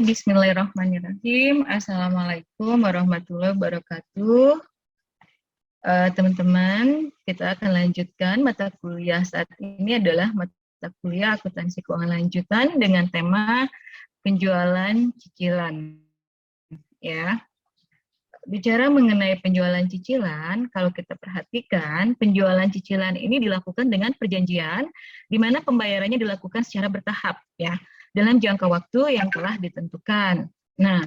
Bismillahirrahmanirrahim. Assalamualaikum warahmatullahi wabarakatuh. Teman-teman, kita akan lanjutkan mata kuliah saat ini adalah mata kuliah akuntansi keuangan lanjutan dengan tema penjualan cicilan. Ya, bicara mengenai penjualan cicilan, kalau kita perhatikan, penjualan cicilan ini dilakukan dengan perjanjian, di mana pembayarannya dilakukan secara bertahap, ya, dalam jangka waktu yang telah ditentukan. Nah,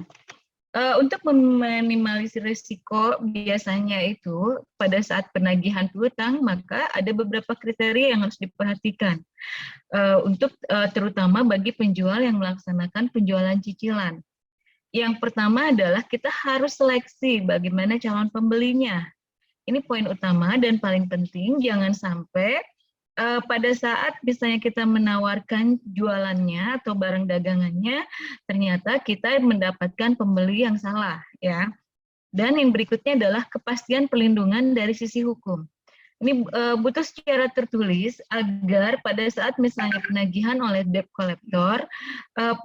untuk meminimalisir risiko biasanya itu pada saat penagihan piutang, maka ada beberapa kriteria yang harus diperhatikan untuk terutama bagi penjual yang melaksanakan penjualan cicilan. Yang pertama adalah kita harus seleksi bagaimana calon pembelinya. Ini poin utama dan paling penting, jangan sampai pada saat misalnya kita menawarkan jualannya atau barang dagangannya, ternyata kita mendapatkan pembeli yang salah, ya. Dan yang berikutnya adalah kepastian perlindungan dari sisi hukum. Ini butuh secara tertulis agar pada saat misalnya penagihan oleh debt collector,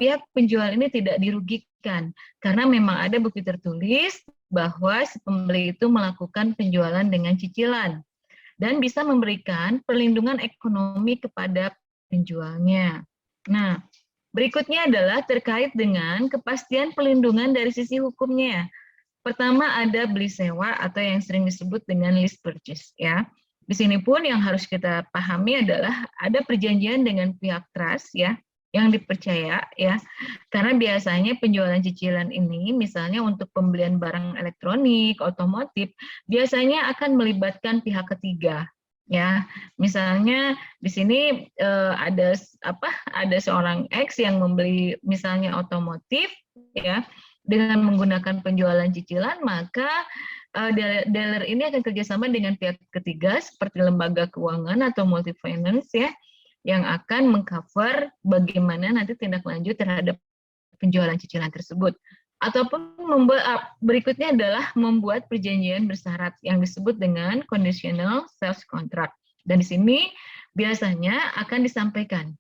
pihak penjual ini tidak dirugikan, karena memang ada bukti tertulis bahwa si pembeli itu melakukan penjualan dengan cicilan dan bisa memberikan perlindungan ekonomi kepada penjualnya. Nah, berikutnya adalah terkait dengan kepastian perlindungan dari sisi hukumnya. Pertama ada beli sewa atau yang sering disebut dengan lease purchase, ya. Di sini pun yang harus kita pahami adalah ada perjanjian dengan pihak trust, ya, yang dipercaya, ya, karena biasanya penjualan cicilan ini misalnya untuk pembelian barang elektronik, otomotif, biasanya akan melibatkan pihak ketiga, ya. Misalnya di sini ada seorang X yang membeli misalnya otomotif, ya, dengan menggunakan penjualan cicilan, maka dealer ini akan kerjasama dengan pihak ketiga seperti lembaga keuangan atau multi finance, ya, yang akan mengcover bagaimana nanti tindak lanjut terhadap penjualan cicilan tersebut. Ataupun berikutnya adalah membuat perjanjian bersyarat yang disebut dengan conditional sales contract. Dan di sini biasanya akan disampaikan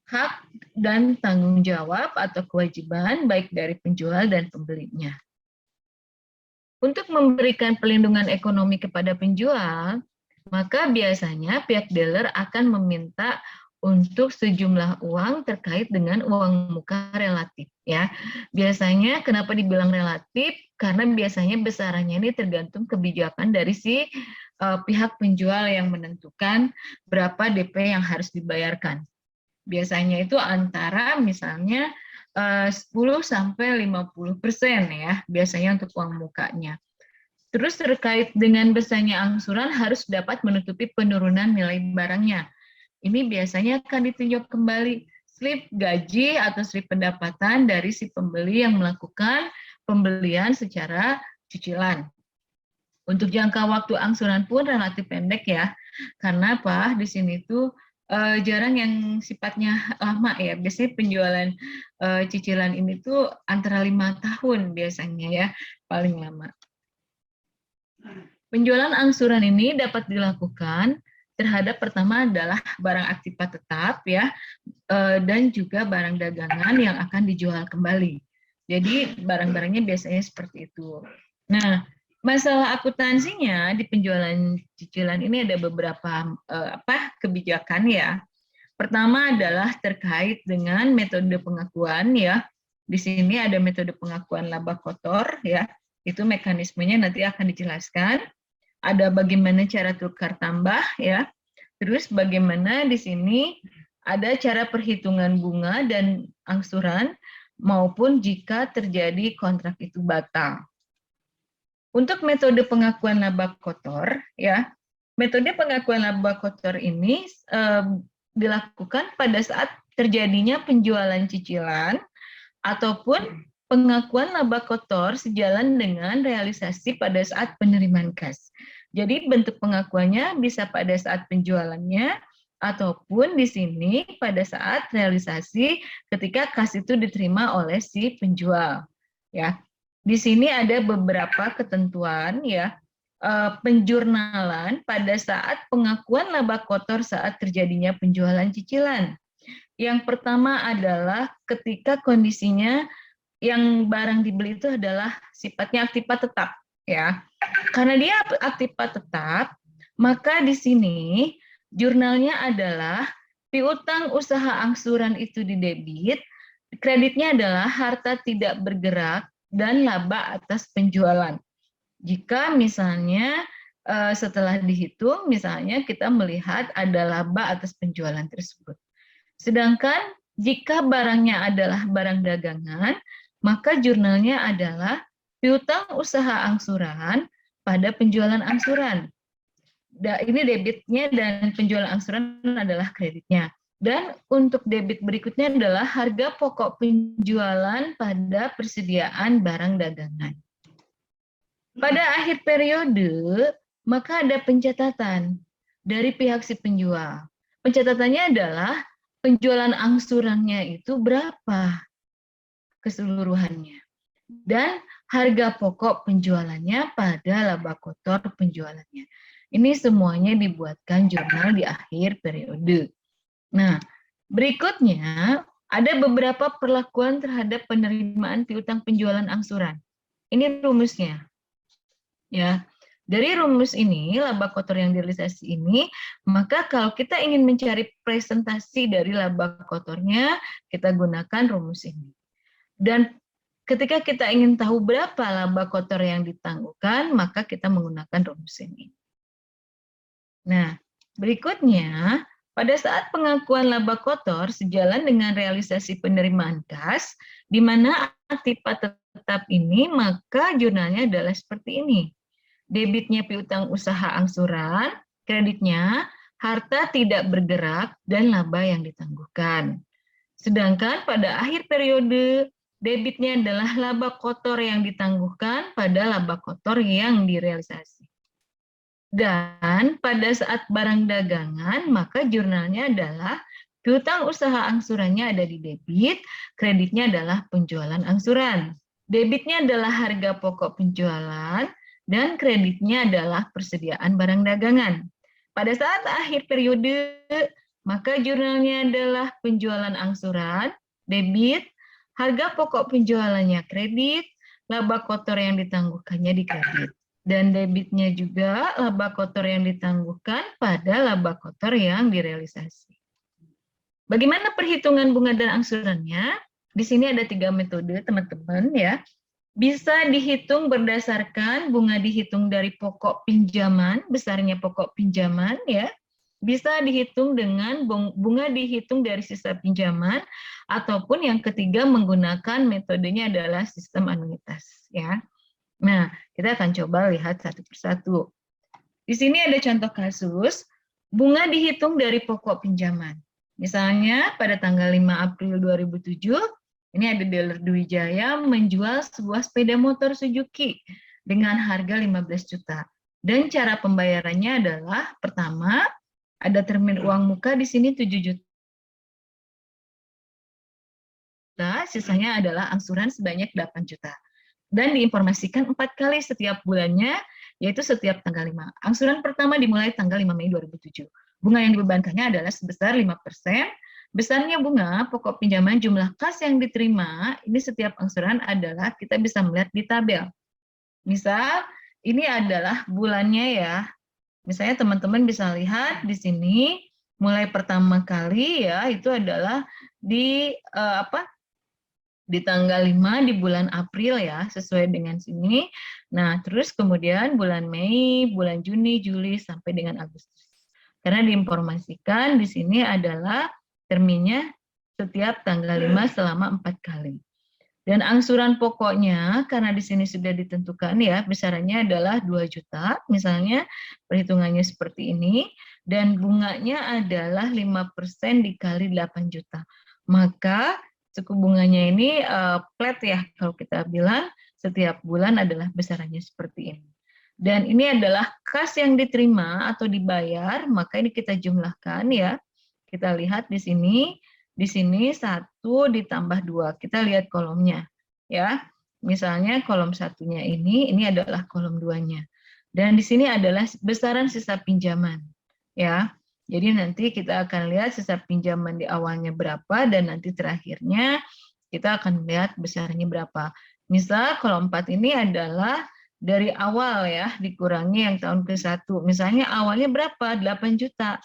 hak dan tanggung jawab atau kewajiban baik dari penjual dan pembelinya. Untuk memberikan perlindungan ekonomi kepada penjual, maka biasanya pihak dealer akan meminta untuk sejumlah uang terkait dengan uang muka relatif, ya. Biasanya kenapa dibilang relatif? Karena biasanya besarannya ini tergantung kebijakan dari si pihak penjual yang menentukan berapa DP yang harus dibayarkan. Biasanya itu antara misalnya 10-50% ya, biasanya untuk uang mukanya. Terus terkait dengan besarnya angsuran harus dapat menutupi penurunan nilai barangnya. Ini biasanya akan ditinjau kembali slip gaji atau slip pendapatan dari si pembeli yang melakukan pembelian secara cicilan. Untuk jangka waktu angsuran pun relatif pendek ya, karena apa? Di sini tuh jarang yang sifatnya lama ya. Biasanya penjualan cicilan ini tuh antara 5 tahun biasanya ya, paling lama. Penjualan angsuran ini dapat dilakukan terhadap pertama adalah barang aktiva tetap ya, dan juga barang dagangan yang akan dijual kembali. Jadi barang-barangnya biasanya seperti itu. Nah, masalah akuntansinya di penjualan cicilan ini ada beberapa kebijakan ya. Pertama adalah terkait dengan metode pengakuan ya. Di sini ada metode pengakuan laba kotor ya. Itu mekanismenya nanti akan dijelaskan. Ada bagaimana cara tukar tambah ya. Terus bagaimana di sini ada cara perhitungan bunga dan angsuran maupun jika terjadi kontrak itu batal. Untuk metode pengakuan laba kotor ya. Metode pengakuan laba kotor ini dilakukan pada saat terjadinya penjualan cicilan ataupun pengakuan laba kotor sejalan dengan realisasi pada saat penerimaan kas. Jadi bentuk pengakuannya bisa pada saat penjualannya ataupun di sini pada saat realisasi ketika kas itu diterima oleh si penjual. Ya, di sini ada beberapa ketentuan ya. Penjurnalan pada saat pengakuan laba kotor saat terjadinya penjualan cicilan. Yang pertama adalah ketika kondisinya yang barang dibeli itu adalah sifatnya aktiva tetap, ya. Karena dia aktiva tetap, maka di sini jurnalnya adalah piutang usaha angsuran itu di debit, kreditnya adalah harta tidak bergerak dan laba atas penjualan. Jika misalnya setelah dihitung, misalnya kita melihat ada laba atas penjualan tersebut. Sedangkan jika barangnya adalah barang dagangan, maka jurnalnya adalah piutang usaha angsuran pada penjualan angsuran. Ini debitnya dan penjualan angsuran adalah kreditnya. Dan untuk debit berikutnya adalah harga pokok penjualan pada persediaan barang dagangan. Pada akhir periode, maka ada pencatatan dari pihak si penjual. Pencatatannya adalah penjualan angsurannya itu berapa keseluruhannya. Dan harga pokok penjualannya pada laba kotor penjualannya. Ini semuanya dibuatkan jurnal di akhir periode. Nah, berikutnya ada beberapa perlakuan terhadap penerimaan piutang penjualan angsuran. Ini rumusnya. Ya, dari rumus ini, laba kotor yang direalisasi ini, maka kalau kita ingin mencari presentasi dari laba kotornya, kita gunakan rumus ini. Dan ketika kita ingin tahu berapa laba kotor yang ditangguhkan, maka kita menggunakan rumus ini. Nah, berikutnya, pada saat pengakuan laba kotor sejalan dengan realisasi penerimaan kas, di mana aktiva tetap ini, maka jurnalnya adalah seperti ini. Debitnya piutang usaha angsuran, kreditnya harta tidak bergerak, dan laba yang ditangguhkan. Sedangkan pada akhir periode, debitnya adalah laba kotor yang ditangguhkan pada laba kotor yang direalisasi. Dan pada saat barang dagangan, maka jurnalnya adalah piutang usaha angsurannya ada di debit, kreditnya adalah penjualan angsuran. Debitnya adalah harga pokok penjualan, dan kreditnya adalah persediaan barang dagangan. Pada saat akhir periode, maka jurnalnya adalah penjualan angsuran, debit, harga pokok penjualannya kredit, laba kotor yang ditangguhkannya di kredit. Dan debitnya juga laba kotor yang ditangguhkan pada laba kotor yang direalisasi. Bagaimana perhitungan bunga dan angsurannya? Di sini ada 3 metode, teman-teman, ya. Bisa dihitung berdasarkan bunga dihitung dari pokok pinjaman, besarnya pokok pinjaman, ya. Bisa dihitung dengan bunga dihitung dari sisa pinjaman, ataupun yang ketiga menggunakan metodenya adalah sistem anuitas, ya. Nah, kita akan coba lihat satu persatu. Di sini ada contoh kasus, bunga dihitung dari pokok pinjaman. Misalnya pada tanggal 5 April 2007, ini ada dealer Dwi Jaya menjual sebuah sepeda motor Suzuki dengan harga 15 juta. Dan cara pembayarannya adalah, pertama, ada termin uang muka di sini 7 juta, sisanya adalah angsuran sebanyak 8 juta. Dan diinformasikan 4 kali setiap bulannya, yaitu setiap tanggal 5. Angsuran pertama dimulai tanggal 5 Mei 2007. Bunga yang dibebankannya adalah sebesar 5%, besarnya bunga pokok pinjaman jumlah kas yang diterima, ini setiap angsuran adalah kita bisa melihat di tabel. Misal, ini adalah bulannya ya. Misalnya teman-teman bisa lihat di sini, mulai pertama kali ya, itu adalah di di tanggal 5 di bulan April ya, sesuai dengan sini. Nah, terus kemudian bulan Mei, bulan Juni, Juli, sampai dengan Agustus. Karena diinformasikan di sini adalah terminnya setiap tanggal 5 selama 4 kali. Dan angsuran pokoknya, karena di sini sudah ditentukan ya, besarannya adalah 2 juta, misalnya perhitungannya seperti ini, dan bunganya adalah 5% dikali 8 juta. Maka suku bunganya ini flat ya, kalau kita bilang setiap bulan adalah besarannya seperti ini. Dan ini adalah kas yang diterima atau dibayar, maka ini kita jumlahkan ya. Kita lihat di sini 1 ditambah 2. Kita lihat kolomnya ya. Misalnya kolom satunya ini adalah kolom 2-nya. Dan di sini adalah besaran sisa pinjaman ya. Jadi nanti kita akan lihat sisa pinjaman di awalnya berapa dan nanti terakhirnya Kita akan melihat besarnya berapa. Misal kalau 4 ini adalah dari awal ya, dikurangi yang tahun ke-1. Misalnya awalnya berapa? 8 juta.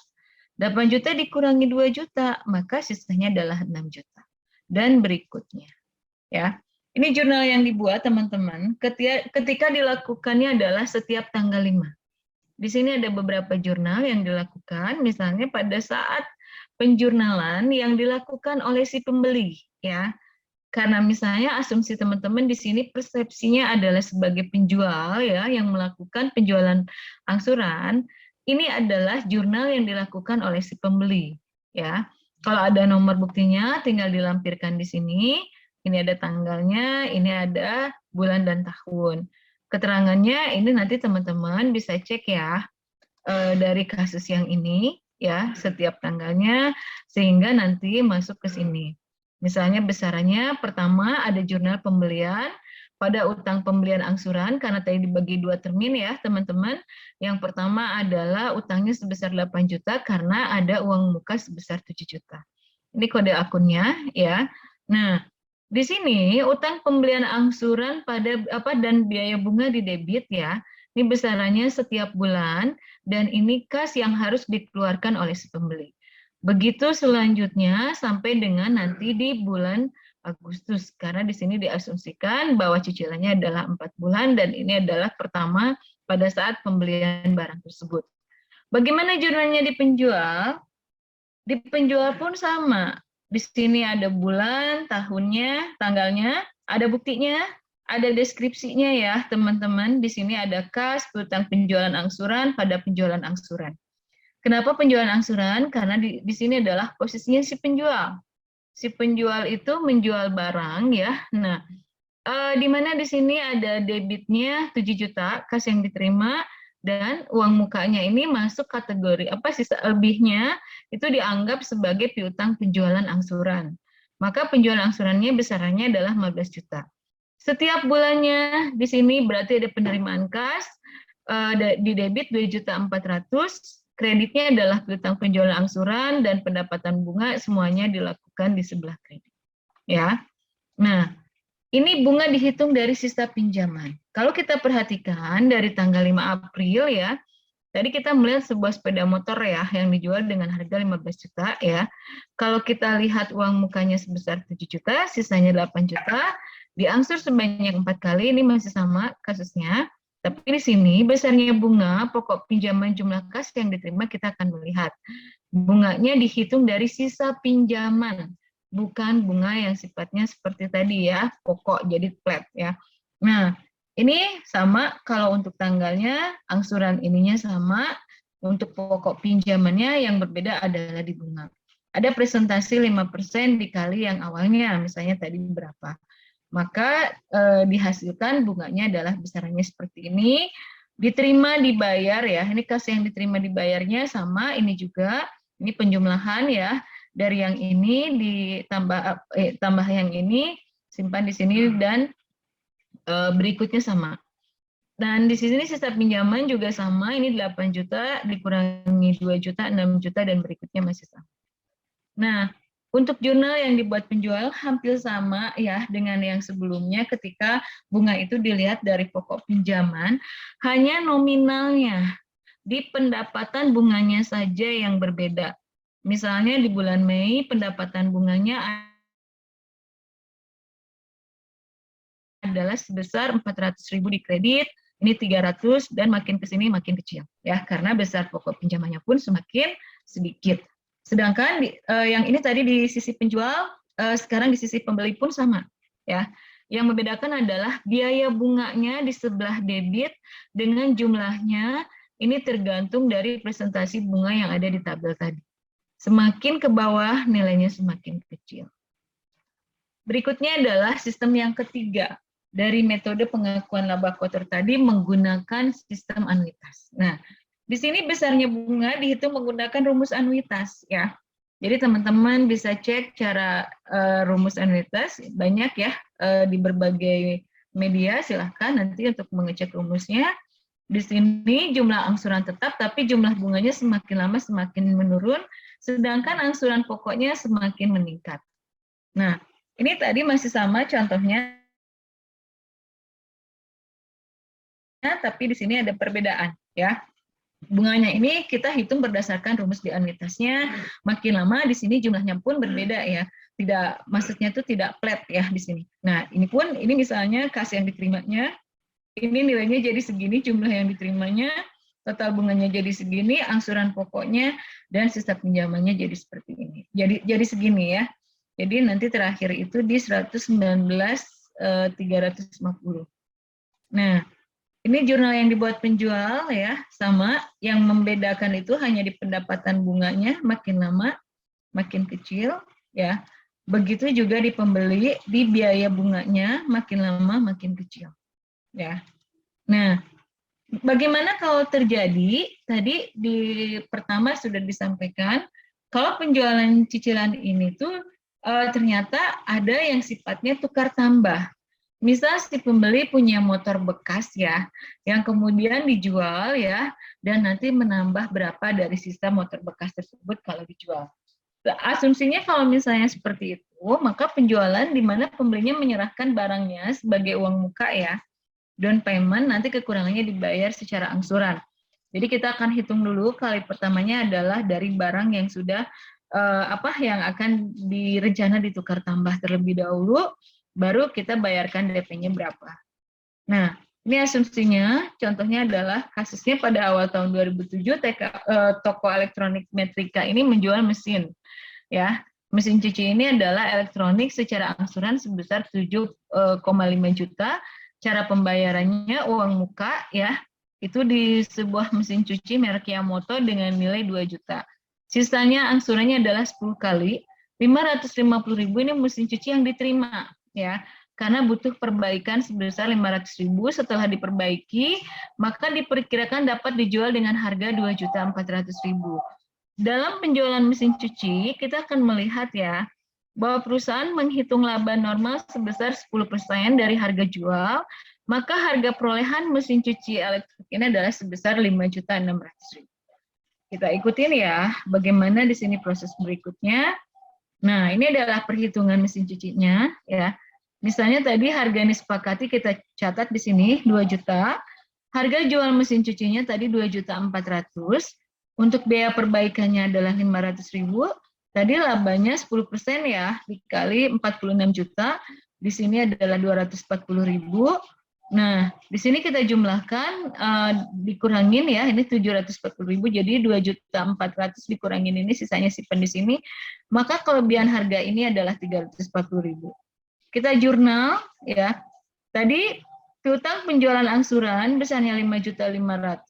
8 juta dikurangi 2 juta, maka sisanya adalah 6 juta. Dan berikutnya. Ya, ini jurnal yang dibuat teman-teman ketika dilakukannya adalah setiap tanggal 5. Di sini ada beberapa jurnal yang dilakukan, misalnya pada saat penjurnalan yang dilakukan oleh si pembeli, ya. Karena misalnya asumsi teman-teman di sini persepsinya adalah sebagai penjual ya yang melakukan penjualan angsuran, ini adalah jurnal yang dilakukan oleh si pembeli, ya. Kalau ada nomor buktinya tinggal dilampirkan di sini. Ini ada tanggalnya, ini ada bulan dan tahun. Keterangannya ini nanti teman-teman bisa cek ya dari kasus yang ini ya setiap tanggalnya sehingga nanti masuk ke sini. Misalnya besarannya pertama ada jurnal pembelian pada utang pembelian angsuran karena tadi dibagi 2 termin ya teman-teman. Yang pertama adalah utangnya sebesar 8 juta karena ada uang muka sebesar 7 juta. Ini kode akunnya ya. Nah, di sini utang pembelian angsuran dan biaya bunga di debit ya. Ini besarannya setiap bulan dan ini kas yang harus dikeluarkan oleh si pembeli. Begitu selanjutnya sampai dengan nanti di bulan Agustus karena di sini diasumsikan bahwa cicilannya adalah 4 bulan dan ini adalah pertama pada saat pembelian barang tersebut. Bagaimana jurnalnya di penjual? Di penjual pun sama. Di sini ada bulan, tahunnya, tanggalnya, ada buktinya, ada deskripsinya ya teman-teman. Di sini ada kas, piutang penjualan angsuran pada penjualan angsuran. Kenapa penjualan angsuran? Karena di sini adalah posisinya si penjual. Si penjual itu menjual barang ya. Nah, di mana di sini ada debitnya 7 juta, kas yang diterima, dan uang mukanya ini masuk kategori sisa lebihnya itu dianggap sebagai piutang penjualan angsuran. Maka penjualan angsurannya besarannya adalah 15 juta. Setiap bulannya di sini berarti ada penerimaan kas di debit 2.400.000, kreditnya adalah piutang penjualan angsuran dan pendapatan bunga semuanya dilakukan di sebelah kredit. Ya. Nah, ini bunga dihitung dari sisa pinjaman. Kalau kita perhatikan dari tanggal 5 April ya, tadi kita melihat sebuah sepeda motor ya yang dijual dengan harga 15 juta ya. Kalau kita lihat uang mukanya sebesar 7 juta, sisanya 8 juta, diangsur sebanyak 4 kali, ini masih sama kasusnya. Tapi di sini besarnya bunga, pokok pinjaman jumlah kas yang diterima kita akan melihat. Bunganya dihitung dari sisa pinjaman. Bukan bunga yang sifatnya seperti tadi ya, pokok jadi flat ya. Nah, ini sama kalau untuk tanggalnya, angsuran ininya sama, untuk pokok pinjamannya yang berbeda adalah di bunga. Ada presentasi 5% dikali yang awalnya, misalnya tadi berapa. Maka dihasilkan bunganya adalah besarannya seperti ini, diterima dibayar ya, ini kas yang diterima dibayarnya sama, ini juga, ini penjumlahan ya, dari yang ini tambah yang ini, simpan di sini dan berikutnya sama. Dan di sini sisa pinjaman juga sama, ini 8 juta dikurangi 2 juta, 6 juta dan berikutnya masih sama. Nah, untuk jurnal yang dibuat penjual hampir sama ya dengan yang sebelumnya ketika bunga itu dilihat dari pokok pinjaman, hanya nominalnya di pendapatan bunganya saja yang berbeda. Misalnya di bulan Mei pendapatan bunganya adalah sebesar 400.000 di kredit, ini 300 dan makin ke sini makin kecil ya karena besar pokok pinjamannya pun semakin sedikit. Sedangkan yang ini tadi di sisi penjual, sekarang di sisi pembeli pun sama ya. Yang membedakan adalah biaya bunganya di sebelah debit dengan jumlahnya ini tergantung dari presentasi bunga yang ada di tabel tadi. Semakin ke bawah nilainya semakin kecil. Berikutnya adalah sistem yang ketiga dari metode pengakuan laba kotor tadi menggunakan sistem anuitas. Nah, di sini besarnya bunga dihitung menggunakan rumus anuitas ya. Jadi teman-teman bisa cek cara rumus anuitas banyak ya di berbagai media, silahkan nanti untuk mengecek rumusnya. Di sini jumlah angsuran tetap tapi jumlah bunganya semakin lama semakin menurun, sedangkan angsuran pokoknya semakin meningkat. Nah, Ini tadi masih sama contohnya, tapi di sini ada perbedaan ya. Bunganya ini kita hitung berdasarkan rumus di anuitasnya. Makin lama di sini jumlahnya pun berbeda ya. Tidak, maksudnya itu tidak flat ya di sini. Nah, ini pun ini misalnya kas yang diterimanya ini nilainya jadi segini, jumlah yang diterimanya, total bunganya jadi segini, angsuran pokoknya dan sisa pinjamannya jadi seperti ini. Jadi segini ya. Jadi nanti terakhir itu di 119.350. Nah, ini jurnal yang dibuat penjual ya, sama. Yang membedakan itu hanya di pendapatan bunganya, makin lama makin kecil ya. Begitu juga di pembeli, di biaya bunganya makin lama makin kecil ya. Nah, bagaimana kalau terjadi? Tadi di pertama sudah disampaikan, kalau penjualan cicilan ini tuh ternyata ada yang sifatnya tukar tambah. Misal si pembeli punya motor bekas ya, yang kemudian dijual ya, dan nanti menambah berapa dari sisa motor bekas tersebut kalau dijual. Asumsinya kalau misalnya seperti itu, maka penjualan di mana pembelinya menyerahkan barangnya sebagai uang muka ya, down payment, nanti kekurangannya dibayar secara angsuran. Jadi kita akan hitung dulu kali pertamanya adalah dari barang yang sudah yang akan direncana ditukar tambah terlebih dahulu, baru kita bayarkan DP-nya berapa. Nah, ini asumsinya, contohnya adalah kasusnya pada awal tahun 2007 toko elektronik Metrika ini menjual mesin. Ya, mesin cuci ini adalah elektronik secara angsuran sebesar 7,5 juta. Cara pembayarannya uang muka ya, itu di sebuah mesin cuci merek Yamamoto dengan nilai 2 juta. Sisanya angsurannya adalah 10 kali, 550.000 ini mesin cuci yang diterima ya. Karena butuh perbaikan sebesar 500.000, setelah diperbaiki maka diperkirakan dapat dijual dengan harga 2.400.000. Dalam penjualan mesin cuci, kita akan melihat ya, bahwa perusahaan menghitung laba normal sebesar 10% dari harga jual, maka harga perolehan mesin cuci elektrik ini adalah sebesar 5.600.000. Kita ikutin ya, bagaimana di sini proses berikutnya. Nah, ini adalah perhitungan mesin cucinya ya. Misalnya tadi harga yang disepakati kita catat di sini 2 juta. Harga jual mesin cucinya tadi 2.400.000. Untuk biaya perbaikannya adalah 500.000. Tadi labanya 10% ya, dikali 46 juta. Di sini adalah 240.000. Nah, di sini kita jumlahkan, dikurangin ya, ini 740.000, jadi 2.400.000 dikurangin ini, sisanya simpan di sini. Maka kelebihan harga ini adalah 340.000. Kita jurnal ya. Tadi piutang penjualan angsuran besarnya 5.500.000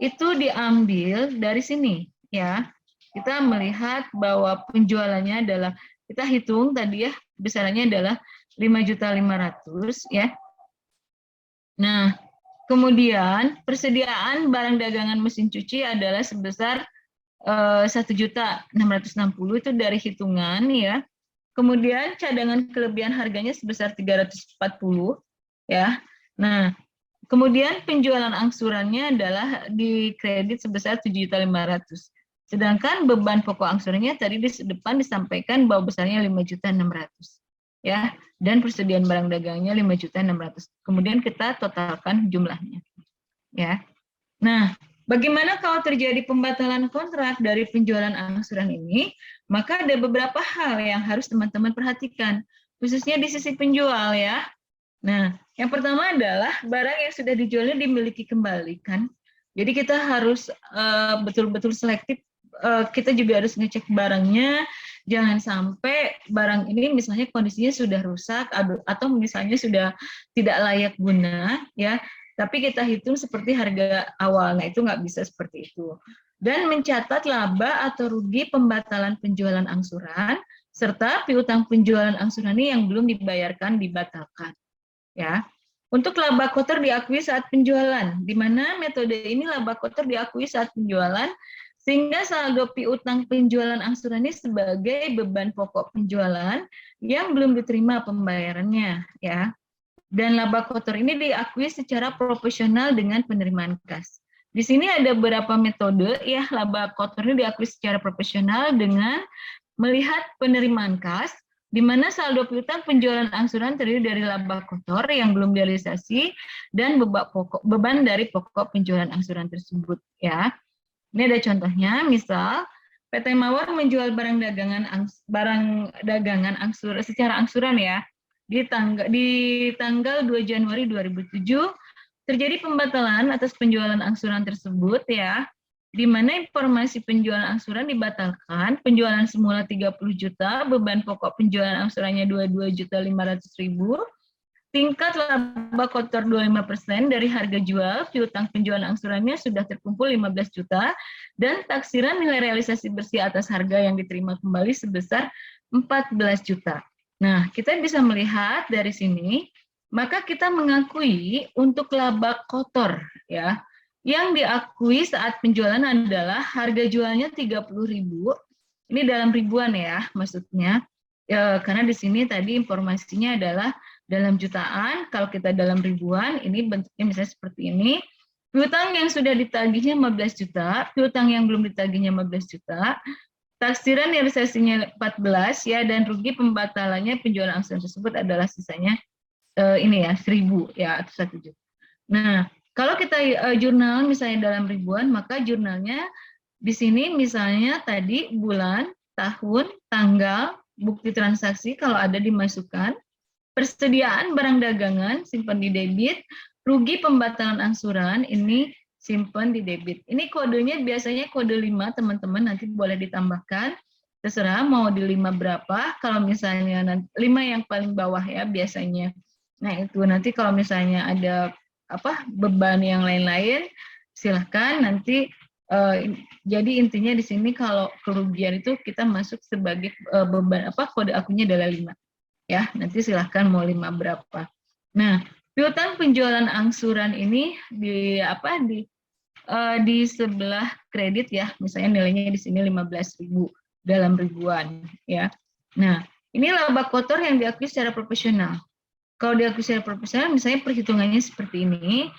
itu diambil dari sini ya. Kita melihat bahwa penjualannya adalah, kita hitung tadi ya, besarannya adalah 5.500.000 ya. Nah, kemudian persediaan barang dagangan mesin cuci adalah sebesar 1.660.000 itu dari hitungan ya. Kemudian cadangan kelebihan harganya sebesar 340 ya. Nah, kemudian penjualan angsurannya adalah di kredit sebesar 7.500.000. Sedangkan beban pokok angsurannya tadi di depan disampaikan bahwa besarnya 5.600.000 ya, dan persediaan barang dagangnya 5.600.000. Kemudian kita totalkan jumlahnya ya. Nah, bagaimana kalau terjadi pembatalan kontrak dari penjualan angsuran ini? Maka ada beberapa hal yang harus teman-teman perhatikan, khususnya di sisi penjual ya. Nah, yang pertama adalah barang yang sudah dijualnya dimiliki kembali kan. Jadi kita harus betul-betul selektif. Kita juga harus ngecek barangnya. Jangan sampai barang ini misalnya kondisinya sudah rusak atau misalnya sudah tidak layak guna ya. Tapi kita hitung seperti harga awal. Nah, itu nggak bisa seperti itu. Dan mencatat laba atau rugi pembatalan penjualan angsuran serta piutang penjualan angsuran ini yang belum dibayarkan dibatalkan. Ya, untuk laba kotor diakui saat penjualan, di mana metode ini laba kotor diakui saat penjualan, sehingga saldo piutang penjualan angsuran ini sebagai beban pokok penjualan yang belum diterima pembayarannya, ya. Dan laba kotor ini diakui secara proporsional dengan penerimaan kas. Di sini ada beberapa metode, ya, laba kotor ini diakui secara proporsional dengan melihat penerimaan kas, di mana saldo piutang penjualan angsuran terdiri dari laba kotor yang belum direalisasi dan beban dari pokok penjualan angsuran tersebut ya. Ini ada contohnya, misal PT Mawar menjual barang dagangan secara angsuran ya di tanggal 2 Januari 2007 terjadi pembatalan atas penjualan angsuran tersebut ya, di mana informasi penjualan angsuran dibatalkan, penjualan semula 30 juta, beban pokok penjualan angsurannya 22.500.000, tingkat laba kotor 25% dari harga jual, piutang penjualan angsurannya sudah terkumpul 15 juta, dan taksiran nilai realisasi bersih atas harga yang diterima kembali sebesar 14 juta. Nah, kita bisa melihat dari sini, maka kita mengakui untuk laba kotor ya, yang diakui saat penjualan adalah harga jualnya 30.000. Ini dalam ribuan ya maksudnya. Karena di sini tadi informasinya adalah dalam jutaan, kalau kita dalam ribuan, ini bentuknya misalnya seperti ini. Piutang yang sudah ditagihnya 15 juta, piutang yang belum ditagihnya 15 juta, taksiran realisasinya 14 ya, dan rugi pembatalannya penjualan angsuran tersebut adalah sisanya ini ya 1.000 ya atau 1 juta. Nah, kalau kita jurnal misalnya dalam ribuan, maka jurnalnya di sini misalnya tadi bulan, tahun, tanggal, bukti transaksi kalau ada dimasukkan, persediaan barang dagangan simpan di debit, rugi pembatalan angsuran ini simpan di debit. Ini kodenya biasanya kode 5 teman-teman, nanti boleh ditambahkan. Terserah mau di 5 berapa, kalau misalnya 5 yang paling bawah ya biasanya. Nah itu nanti kalau misalnya ada beban yang lain-lain, silahkan nanti. Jadi intinya di sini kalau kerugian itu kita masuk sebagai beban kode akunnya adalah 5. Ya, nanti silahkan mau 5 berapa. Nah, piutang penjualan angsuran ini di sebelah kredit ya, misalnya nilainya di sini 15.000 dalam ribuan ya. Nah, ini laba kotor yang diakui secara profesional. Kalau diakui secara profesional, misalnya perhitungannya seperti ini,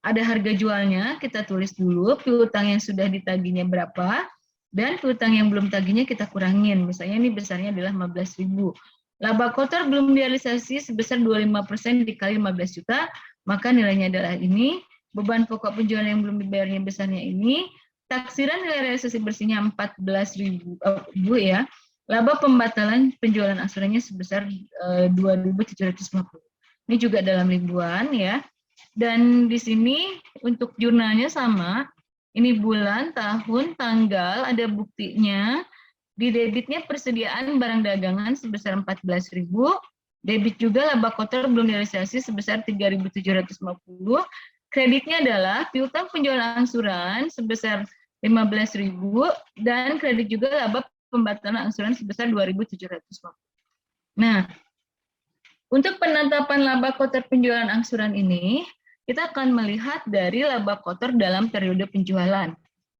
ada harga jualnya, kita tulis dulu, piutang yang sudah ditagihnya berapa, dan piutang yang belum tagihnya kita kurangin. Misalnya ini besarnya adalah 15.000. Laba kotor belum direalisasi sebesar 25% dikali 15 juta, maka nilainya adalah ini. Beban pokok penjualan yang belum dibayarnya besarnya ini. Taksiran nilai realisasi bersihnya 14.000 ya. Laba pembatalan penjualan angsurannya sebesar 2.750. Ini juga dalam ribuan ya. Dan di sini untuk jurnalnya sama. Ini bulan, tahun, tanggal, ada buktinya. Di debitnya persediaan barang dagangan sebesar 14.000, debit juga laba kotor belum direalisasi sebesar 3.750, kreditnya adalah piutang penjualan angsuran sebesar 15.000, dan kredit juga laba pembatalan angsuran sebesar 2.750. Nah, untuk penetapan laba kotor penjualan angsuran ini, kita akan melihat dari laba kotor dalam periode penjualan.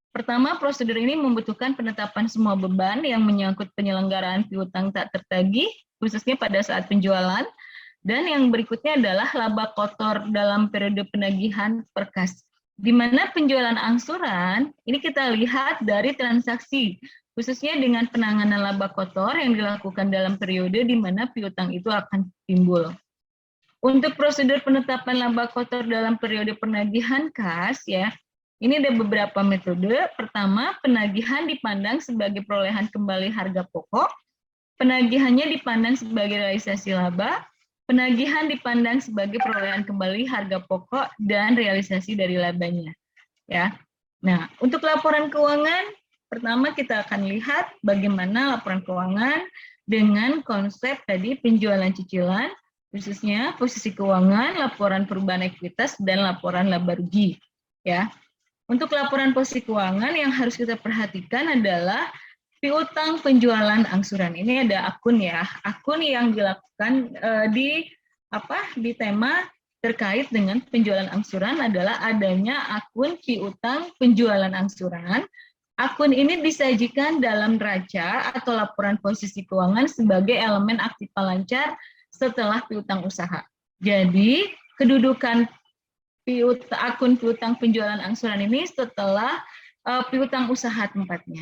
Pertama, prosedur ini membutuhkan penetapan semua beban yang menyangkut penyelenggaraan piutang tak tertagih, khususnya pada saat penjualan. Dan yang berikutnya adalah laba kotor dalam periode penagihan per kas. Di mana penjualan angsuran, ini kita lihat dari transaksi, khususnya dengan penanganan laba kotor yang dilakukan dalam periode di mana piutang itu akan timbul. Untuk prosedur penetapan laba kotor dalam periode penagihan kas, ya, ini ada beberapa metode. Pertama, penagihan dipandang sebagai perolehan kembali harga pokok. Penagihannya dipandang sebagai realisasi laba. Penagihan dipandang sebagai perolehan kembali harga pokok dan realisasi dari labanya. Ya. Nah, untuk laporan keuangan, pertama kita akan lihat bagaimana laporan keuangan dengan konsep tadi penjualan cicilan, khususnya posisi keuangan, laporan perubahan ekuitas, dan laporan laba rugi. Ya. Untuk laporan posisi keuangan yang harus kita perhatikan adalah piutang penjualan angsuran. Ini ada akun ya, akun yang dilakukan di tema terkait dengan penjualan angsuran adalah adanya akun piutang penjualan angsuran. Akun ini disajikan dalam neraca atau laporan posisi keuangan sebagai elemen aktiva lancar setelah piutang usaha. Jadi kedudukan akun piutang penjualan angsuran ini setelah piutang usaha tempatnya.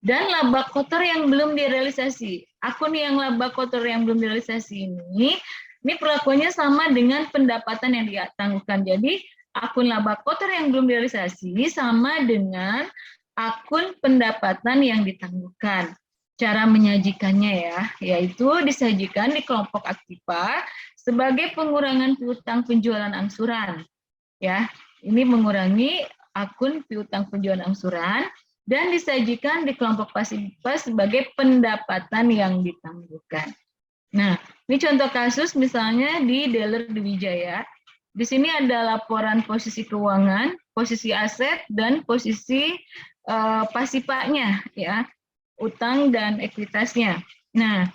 Dan laba kotor yang belum direalisasi. akun yang laba kotor yang belum direalisasi ini perlakuannya sama dengan pendapatan yang ditangguhkan. Jadi akun laba kotor yang belum direalisasi sama dengan akun pendapatan yang ditangguhkan. Cara menyajikannya ya, yaitu disajikan di kelompok aktiva sebagai pengurangan piutang penjualan angsuran. Ya, ini mengurangi akun piutang penjualan angsuran dan disajikan di kelompok pasifa sebagai pendapatan yang ditangguhkan. Nah, ini contoh kasus misalnya di Dealer Dwijaya. Di sini ada laporan posisi keuangan, posisi aset, dan posisi pasifanya, ya, utang dan ekuitasnya. Nah,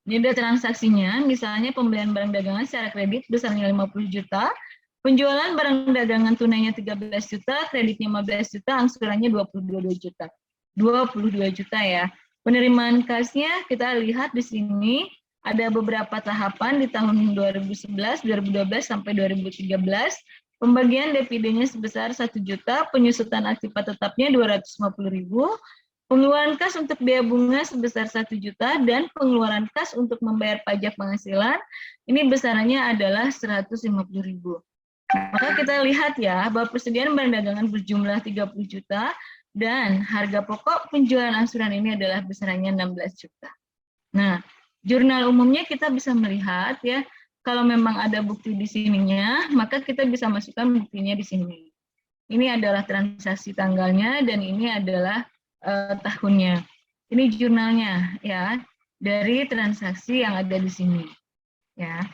ini ada transaksinya, misalnya pembelian barang dagangan secara kredit besarnya 50 juta, penjualan barang dagangan tunainya 13 juta, kreditnya 15 juta, angsurannya 22 juta. 22 juta ya. Penerimaan kasnya kita lihat di sini ada beberapa tahapan di tahun 2011, 2012 sampai 2013. Pembagian dividennya sebesar 1 juta, penyusutan aktiva tetapnya 250.000, pengeluaran kas untuk biaya bunga sebesar 1 juta, dan pengeluaran kas untuk membayar pajak penghasilan ini besarannya adalah 150.000. Maka kita lihat ya bahwa persediaan barang dagangan berjumlah 30 juta dan harga pokok penjualan angsuran ini adalah besarannya 16 juta. Nah, jurnal umumnya kita bisa melihat ya, kalau memang ada bukti di sininya, maka kita bisa masukkan buktinya di sini. Ini adalah transaksi tanggalnya dan ini adalah tahunnya. Ini jurnalnya ya, dari transaksi yang ada di sini. Ya.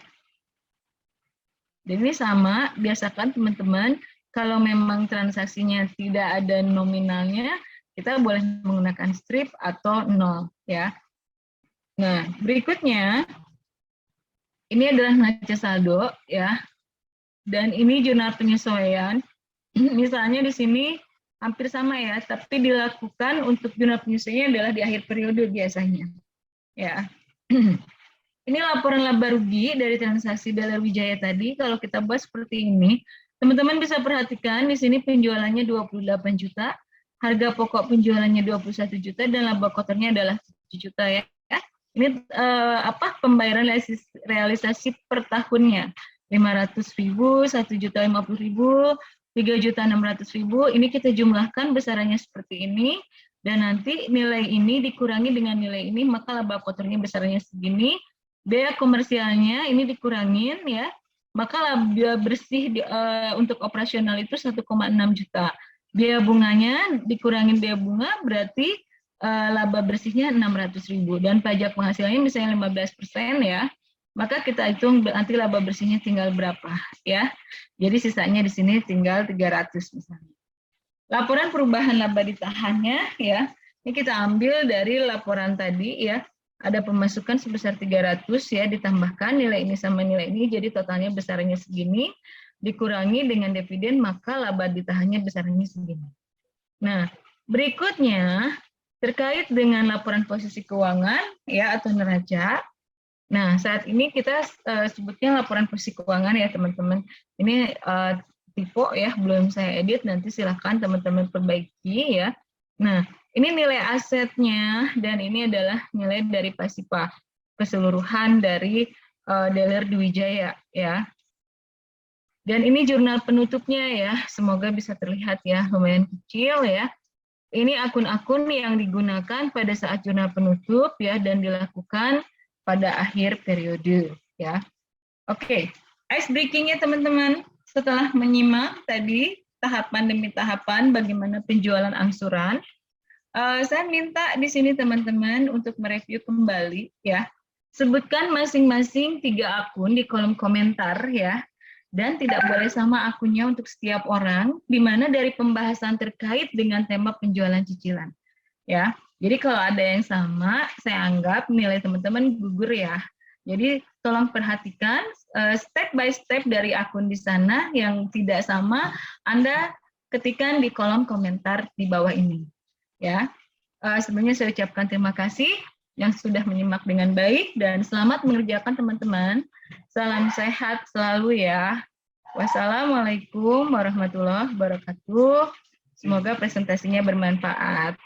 Dan ini sama, biasakan teman-teman, kalau memang transaksinya tidak ada nominalnya, kita boleh menggunakan strip atau nol, ya. Nah, berikutnya, ini adalah neraca saldo, ya. Dan ini jurnal penyesuaian. Misalnya di sini hampir sama ya, tapi dilakukan untuk jurnal penyesuaian adalah di akhir periode biasanya, ya. Ini laporan laba rugi dari transaksi Dealer Wijaya tadi. Kalau kita buat seperti ini, teman-teman bisa perhatikan di sini penjualannya 28 juta, harga pokok penjualannya 21 juta, dan laba kotornya adalah 7 juta ya. Ini pembayaran realisasi per tahunnya. 500.000, 1.050.000, 3.600.000. Ini kita jumlahkan besarannya seperti ini, dan nanti nilai ini dikurangi dengan nilai ini, maka laba kotornya besarannya segini. Biaya komersialnya ini dikurangin ya, maka laba bersih untuk operasional itu 1,6 juta. Biaya bunganya dikurangin biaya bunga berarti laba bersihnya 600.000, dan pajak penghasilannya misalnya 15% ya, maka kita hitung nanti laba bersihnya tinggal berapa ya. Jadi sisanya di sini tinggal 300 misalnya. Laporan perubahan laba ditahannya ya, ini kita ambil dari laporan tadi ya. Ada pemasukan sebesar 300 ya, ditambahkan nilai ini sama nilai ini, jadi totalnya besarnya segini, dikurangi dengan dividen, maka laba ditahannya besarnya segini. Nah, berikutnya terkait dengan laporan posisi keuangan ya atau neraca. Nah, saat ini kita sebutnya laporan posisi keuangan ya teman-teman. Ini tipe ya, belum saya edit, nanti silahkan teman-teman perbaiki ya. Nah, ini nilai asetnya, dan ini adalah nilai dari pasifa keseluruhan dari Dealer Dwijaya ya. Dan ini jurnal penutupnya ya, semoga bisa terlihat ya, lumayan kecil ya. Ini akun-akun yang digunakan pada saat jurnal penutup ya, dan dilakukan pada akhir periode ya. Oke, ice breaking-nya teman-teman, setelah menyimak tadi tahapan demi tahapan bagaimana penjualan angsuran. Saya minta di sini teman-teman untuk mereview kembali ya. Sebutkan masing-masing 3 akun di kolom komentar ya. Dan tidak boleh sama akunnya untuk setiap orang, di mana dari pembahasan terkait dengan tema penjualan cicilan. Ya. Jadi kalau ada yang sama, saya anggap nilai teman-teman gugur ya. Jadi tolong perhatikan step by step dari akun di sana, yang tidak sama Anda ketikkan di kolom komentar di bawah ini. Ya, sebelumnya saya ucapkan terima kasih yang sudah menyimak dengan baik, dan selamat mengerjakan teman-teman. Salam sehat selalu ya. Wassalamualaikum warahmatullahi wabarakatuh. Semoga presentasinya bermanfaat.